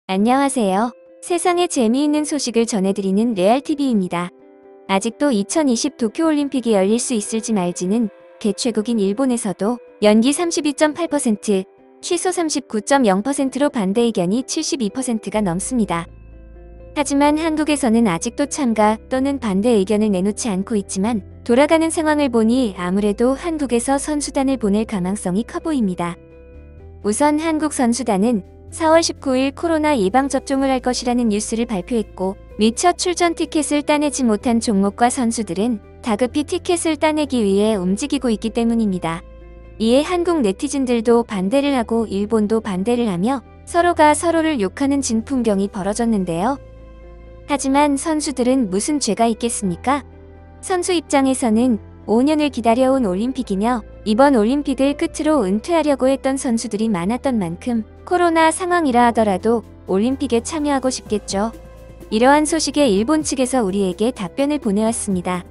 안녕하세요. 세상에 재미있는 소식을 전해드리는 레알TV입니다. 아직도 2020 도쿄올림픽이 열릴 수 있을지 말지는 개최국인 일본에서도 연기 32.8%, 취소 39.0%로 반대 의견이 72%가 넘습니다. 하지만 한국에서는 아직도 참가 또는 반대 의견을 내놓지 않고 있지만 돌아가는 상황을 보니 아무래도 한국에서 선수단을 보낼 가망성이 커 보입니다. 우선 한국 선수단은 4월 19일 코로나 예방접종을 할 것이라는 뉴스를 발표했고 미처 출전 티켓을 따내지 못한 종목과 선수들은 다급히 티켓을 따내기 위해 움직이고 있기 때문입니다. 이에 한국 네티즌들도 반대를 하고 일본도 반대를 하며 서로가 서로를 욕하는 진풍경이 벌어졌는데요. 하지만 선수들은 무슨 죄가 있겠습니까? 선수 입장에서는 5년을 기다려온 올림픽이며 이번 올림픽을 끝으로 은퇴하려고 했던 선수들이 많았던 만큼 코로나 상황이라 하더라도 올림픽에 참여하고 싶겠죠. 이러한 소식에 일본 측에서 우리에게 답변을 보내왔습니다.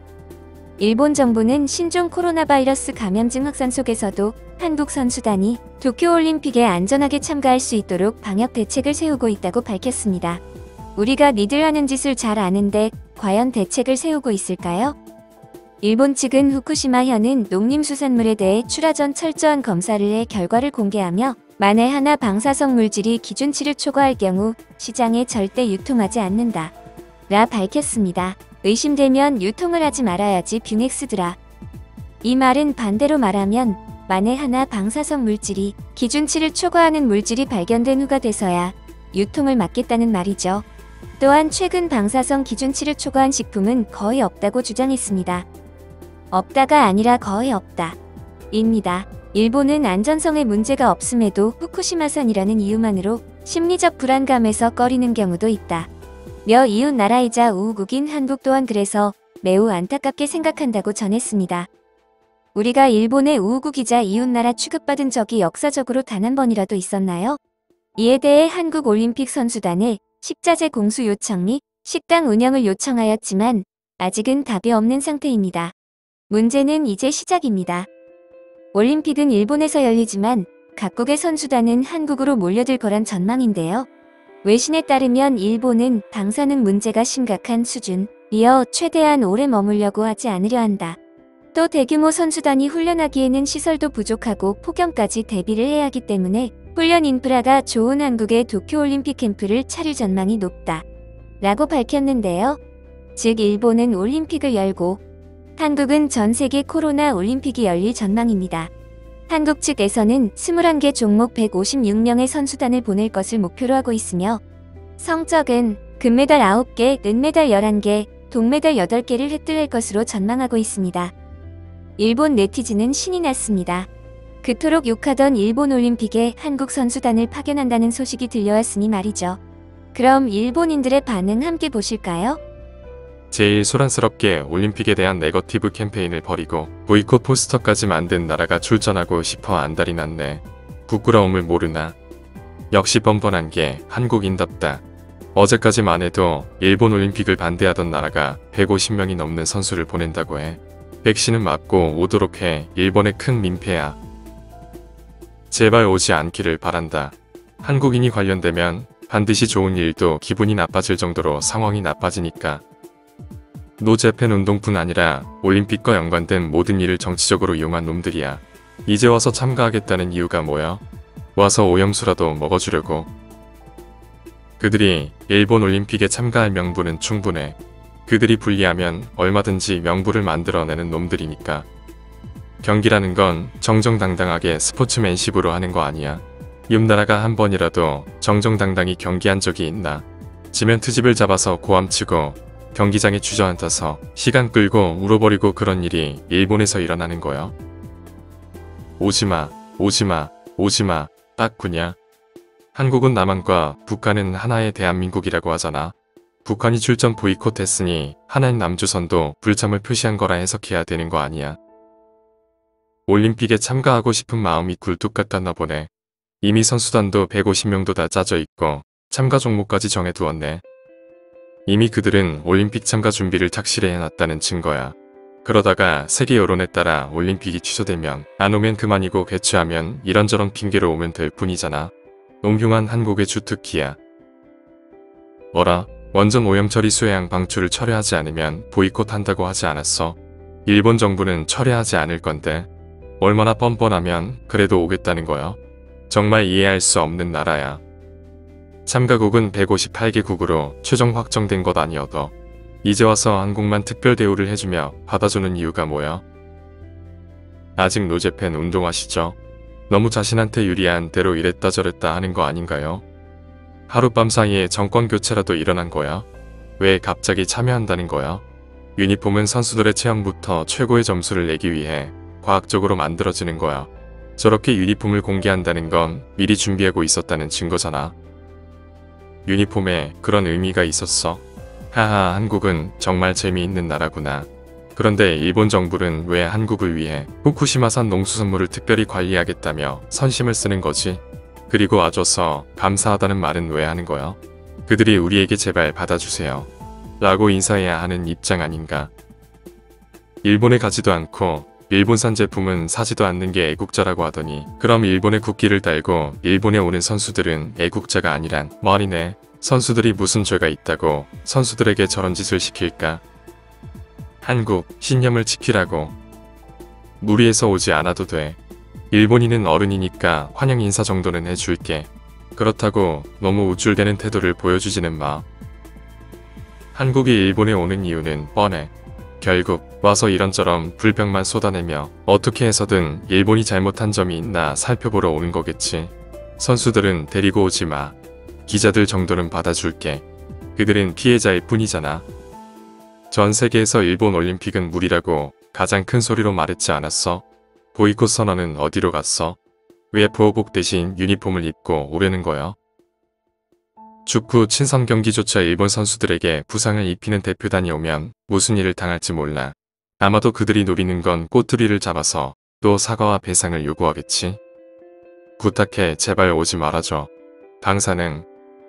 일본 정부는 신종 코로나 바이러스 감염증 확산 속에서도 한국 선수단이 도쿄올림픽에 안전하게 참가할 수 있도록 방역 대책을 세우고 있다고 밝혔습니다. 우리가 니들 하는 짓을 잘 아는데 과연 대책을 세우고 있을까요? 일본 측은 후쿠시마현은 농림수산물에 대해 출하 전 철저한 검사를 해 결과를 공개하며 만에 하나 방사성 물질이 기준치를 초과할 경우 시장에 절대 유통하지 않는다 라 밝혔습니다. 의심되면 유통을 하지 말아야지 뷰넥스드라. 이 말은 반대로 말하면 만에 하나 방사성 물질이 기준치를 초과하는 물질이 발견된 후가 돼서야 유통을 막겠다는 말이죠. 또한 최근 방사성 기준치를 초과한 식품은 거의 없다고 주장했습니다. 없다가 아니라 거의 없다 입니다. 일본은 안전성에 문제가 없음에도 후쿠시마산이라는 이유만으로 심리적 불안감에서 꺼리는 경우도 있다. 며 이웃 나라이자 우호국인 한국 또한 그래서 매우 안타깝게 생각한다고 전했습니다. 우리가 일본의 우호국이자 이웃 나라 취급받은 적이 역사적으로 단 한 번이라도 있었나요? 이에 대해 한국 올림픽 선수단에 식자재 공수 요청 및 식당 운영을 요청하였지만 아직은 답이 없는 상태입니다. 문제는 이제 시작입니다. 올림픽은 일본에서 열리지만 각국의 선수단은 한국으로 몰려들 거란 전망인데요. 외신에 따르면 일본은 방사능 문제가 심각한 수준이어 최대한 오래 머물려고 하지 않으려 한다. 또 대규모 선수단이 훈련하기에는 시설도 부족하고 폭염까지 대비를 해야 하기 때문에 훈련 인프라가 좋은 한국의 도쿄올림픽 캠프를 차릴 전망이 높다 라고 밝혔는데요. 즉 일본은 올림픽을 열고 한국은 전세계 코로나 올림픽이 열릴 전망입니다. 한국 측에서는 21개 종목 156명의 선수단을 보낼 것을 목표로 하고 있으며 성적은 금메달 9개, 은메달 11개, 동메달 8개를 획득할 것으로 전망하고 있습니다. 일본 네티즌은 신이 났습니다. 그토록 욕하던 일본 올림픽에 한국 선수단을 파견한다는 소식이 들려왔으니 말이죠. 그럼 일본인들의 반응 함께 보실까요? 제일 소란스럽게 올림픽에 대한 네거티브 캠페인을 벌이고 보이콧 포스터까지 만든 나라가 출전하고 싶어 안달이 났네. 부끄러움을 모르나. 역시 뻔뻔한 게 한국인답다. 어제까지만 해도 일본 올림픽을 반대하던 나라가 150명이 넘는 선수를 보낸다고 해. 백신은 맞고 오도록 해. 일본의 큰 민폐야. 제발 오지 않기를 바란다. 한국인이 관련되면 반드시 좋은 일도 기분이 나빠질 정도로 상황이 나빠지니까. 노재팬 운동뿐 아니라 올림픽과 연관된 모든 일을 정치적으로 이용한 놈들이야. 이제 와서 참가하겠다는 이유가 뭐야? 와서 오염수라도 먹어주려고. 그들이 일본 올림픽에 참가할 명분은 충분해. 그들이 불리하면 얼마든지 명분을 만들어내는 놈들이니까. 경기라는 건 정정당당하게 스포츠맨십으로 하는 거 아니야. 옆나라가 한 번이라도 정정당당히 경기한 적이 있나. 지면 트집을 잡아서 고함치고 경기장에 주저앉아서 시간 끌고 울어버리고 그런 일이 일본에서 일어나는 거야. 오지마, 오지마, 오지마, 딱 구냐. 한국은 남한과 북한은 하나의 대한민국이라고 하잖아. 북한이 출전 보이콧했으니 하나인 남조선도 불참을 표시한 거라 해석해야 되는 거 아니야. 올림픽에 참가하고 싶은 마음이 굴뚝 같았나 보네. 이미 선수단도 150명도 다 짜져 있고 참가 종목까지 정해두었네. 이미 그들은 올림픽 참가 준비를 착실히 해놨다는 증거야. 그러다가 세계 여론에 따라 올림픽이 취소되면 안 오면 그만이고 개최하면 이런저런 핑계로 오면 될 뿐이잖아. 옹흉한 한국의 주특기야. 뭐라? 원전 오염 처리 수해양 방출을 철회하지 않으면 보이콧한다고 하지 않았어? 일본 정부는 철회하지 않을 건데 얼마나 뻔뻔하면 그래도 오겠다는 거야? 정말 이해할 수 없는 나라야. 참가국은 158개국으로 최종 확정된 것 아니어도 이제 와서 한국만 특별 대우를 해주며 받아주는 이유가 뭐야? 아직 노제팬 운동하시죠? 너무 자신한테 유리한 대로 이랬다 저랬다 하는 거 아닌가요? 하룻밤 사이에 정권 교체라도 일어난 거야? 왜 갑자기 참여한다는 거야? 유니폼은 선수들의 체형부터 최고의 점수를 내기 위해 과학적으로 만들어지는 거야. 저렇게 유니폼을 공개한다는 건 미리 준비하고 있었다는 증거잖아. 유니폼에 그런 의미가 있었어. 하하, 한국은 정말 재미있는 나라구나. 그런데 일본 정부는 왜 한국을 위해 후쿠시마산 농수산물을 특별히 관리하겠다며 선심을 쓰는 거지? 그리고 와줘서 감사하다는 말은 왜 하는 거야? 그들이 우리에게 제발 받아주세요 라고 인사해야 하는 입장 아닌가? 일본에 가지도 않고 일본산 제품은 사지도 않는 게 애국자라고 하더니 그럼 일본의 국기를 달고 일본에 오는 선수들은 애국자가 아니란 말이네. 선수들이 무슨 죄가 있다고 선수들에게 저런 짓을 시킬까? 한국, 신념을 지키라고. 무리해서 오지 않아도 돼. 일본인은 어른이니까 환영 인사 정도는 해줄게. 그렇다고 너무 우쭐대는 태도를 보여주지는 마. 한국이 일본에 오는 이유는 뻔해. 결국 와서 이런저런 불평만 쏟아내며 어떻게 해서든 일본이 잘못한 점이 있나 살펴보러 오는 거겠지. 선수들은 데리고 오지 마. 기자들 정도는 받아줄게. 그들은 피해자일 뿐이잖아. 전 세계에서 일본 올림픽은 무리라고 가장 큰 소리로 말했지 않았어? 보이콧 선언은 어디로 갔어? 왜 부호복 대신 유니폼을 입고 오려는 거야? 축구 친선 경기조차 일본 선수들에게 부상을 입히는 대표단이 오면 무슨 일을 당할지 몰라. 아마도 그들이 노리는 건 꼬투리를 잡아서 또 사과와 배상을 요구하겠지. 부탁해, 제발 오지 말아줘. 방사능,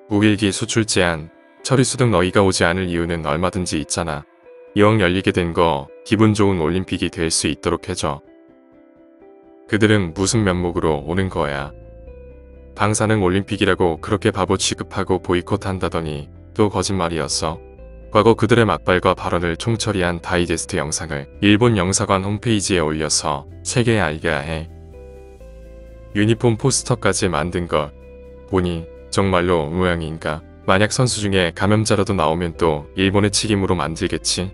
무일기 수출 제한, 처리수 등 너희가 오지 않을 이유는 얼마든지 있잖아. 이왕 열리게 된 거 기분 좋은 올림픽이 될 수 있도록 해줘. 그들은 무슨 면목으로 오는 거야? 방사능 올림픽이라고 그렇게 바보 취급하고 보이콧한다더니 또 거짓말이었어. 과거 그들의 막발과 발언을 총처리한 다이제스트 영상을 일본 영사관 홈페이지에 올려서 세계에 알게 해. 유니폼 포스터까지 만든 걸 보니 정말로 모양인가? 만약 선수 중에 감염자라도 나오면 또 일본의 책임으로 만들겠지.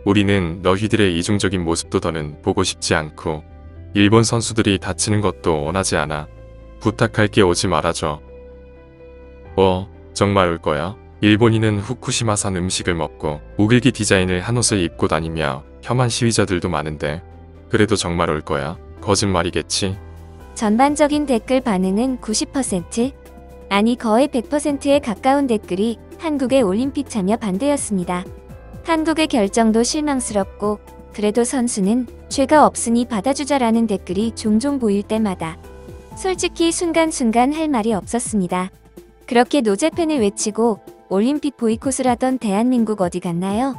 우리는 너희들의 이중적인 모습도 더는 보고 싶지 않고 일본 선수들이 다치는 것도 원하지 않아. 부탁할게, 오지 말아줘. 정말 올 거야? 일본인은 후쿠시마산 음식을 먹고 우길기 디자인을 한 옷을 입고 다니며 혐한 시위자들도 많은데 그래도 정말 올 거야? 거짓말이겠지? 전반적인 댓글 반응은 90%, 아니 거의 100%에 가까운 댓글이 한국의 올림픽 참여 반대였습니다. 한국의 결정도 실망스럽고 그래도 선수는 죄가 없으니 받아주자라는 댓글이 종종 보일 때마다 솔직히 순간순간 할 말이 없었습니다. 그렇게 노제팬을 외치고 올림픽 보이콧을 하던 대한민국 어디 갔나요?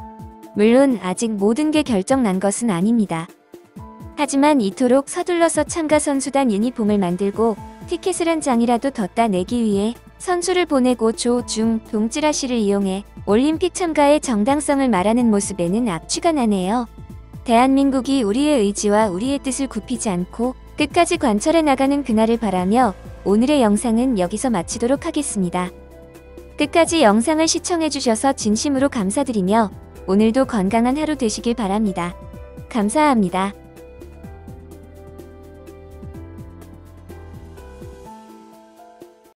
물론 아직 모든 게 결정 난 것은 아닙니다. 하지만 이토록 서둘러서 참가 선수단 유니폼을 만들고 티켓을 한 장이라도 더 따내기 위해 선수를 보내고 조, 중, 동 찌라시를 이용해 올림픽 참가의 정당성을 말하는 모습에는 악취가 나네요. 대한민국이 우리의 의지와 우리의 뜻을 굽히지 않고 끝까지 관철해 나가는 그날을 바라며 오늘의 영상은 여기서 마치도록 하겠습니다. 끝까지 영상을 시청해주셔서 진심으로 감사드리며 오늘도 건강한 하루 되시길 바랍니다. 감사합니다.